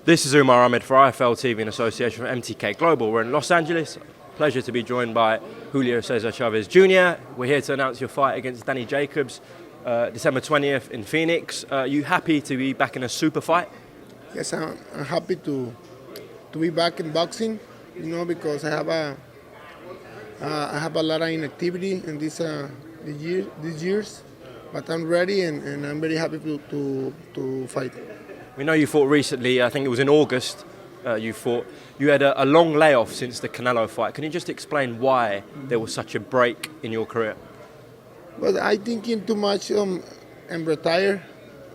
This is UMAR AHMED for IFL TV in association with MTK Global. We're in Los Angeles. Pleasure to be joined by Julio Cesar Chavez Jr. We're here to announce your fight against Danny Jacobs, December 20th in Phoenix. Are you happy to be back in a super fight? Yes, I'm happy to be back in boxing, because I have a lot of inactivity in these years, but I'm ready and I'm very happy to fight. We know you fought recently, I think it was in August you fought. You had a long layoff since the Canelo fight. Can you just explain why there was such a break in your career? Well, I thinking too much and retire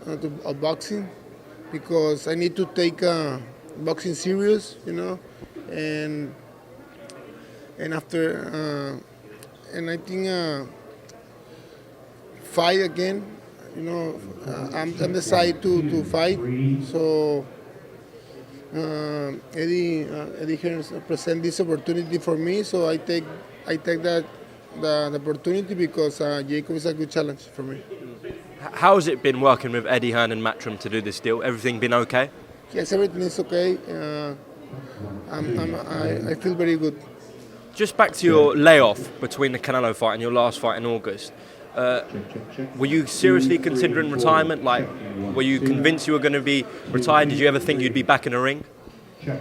of boxing because I need to take boxing serious, and after and I think fight again. I'm decided to fight. So Eddie Hearn present this opportunity for me. So I take the opportunity because Jacob is a good challenge for me. How has it been working with Eddie Hearn and Matchroom to do this deal? Everything been okay? Yes, everything is okay. I feel very good. Just back to your layoff between the Canelo fight and your last fight in August. Were you seriously considering retirement? Like, were you convinced you were going to be retired? Did you ever think you'd be back in the ring?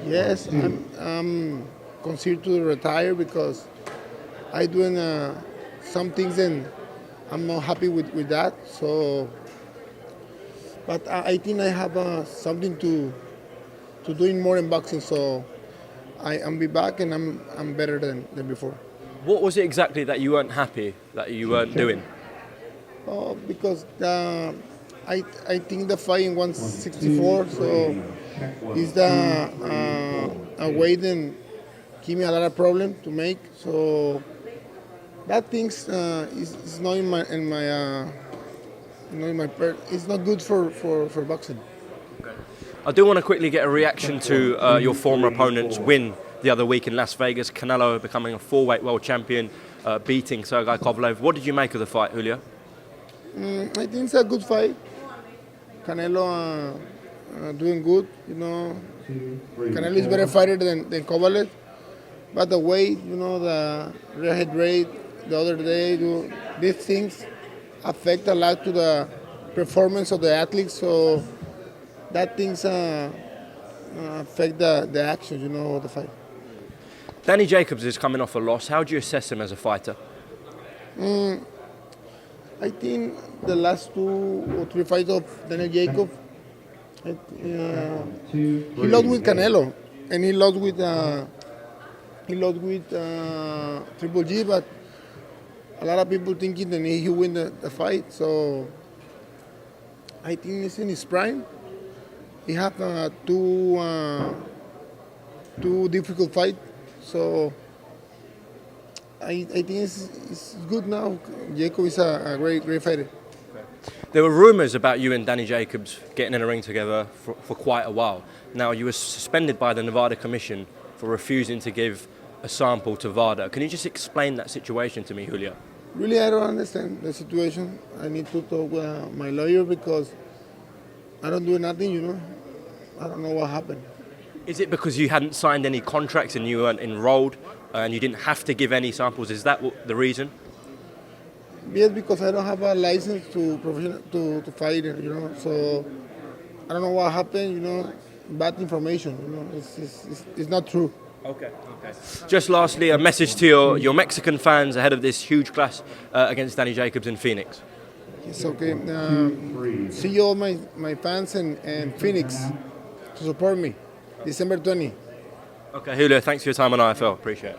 Yes, I'm considered to retire because I doing some things and I'm not happy with that. So, but I think I have something to doing more in boxing. So I'm be back and I'm better than before. What was it exactly that you weren't happy that you weren't doing? Because I think the fight in 164, so is a weight and give me a lot of problem to make. So that things is not in my it's not good for boxing. Okay. I do want to quickly get a reaction to your former opponent's win the other week in Las Vegas. Canelo becoming a 4-weight world champion, beating Sergey Kovalev. What did you make of the fight, Julio? I think it's a good fight. Canelo doing good, Canelo is better fighter than Kovalev. But the weight, the rear head rate the other day, these things affect a lot to the performance of the athletes. So that things affect the action, of the fight. Danny Jacobs is coming off a loss. How do you assess him as a fighter? I think the last 2 or 3 fights of Danny Jacobs, he lost with Canelo, and he lost with Triple G. But a lot of people thinking that he win the fight. So I think he's in his prime. He have two difficult fights. So I think it's good now. Jacob is a great fighter. There were rumours about you and Danny Jacobs getting in a ring together for quite a while. Now, you were suspended by the Nevada Commission for refusing to give a sample to Vada. Can you just explain that situation to me, Julio? Really, I don't understand the situation. I need to talk with my lawyer because I don't do nothing, I don't know what happened. Is it because you hadn't signed any contracts and you weren't enrolled and you didn't have to give any samples? Is that the reason? Yes, because I don't have a license to fight, So I don't know what happened, bad information, It's not true. Okay. Just lastly, a message to your Mexican fans ahead of this huge clash against Danny Jacobs in Phoenix. It's okay. See you all my fans in Phoenix to support me. December 20. Okay, Julio, thanks for your time on IFL. Appreciate it.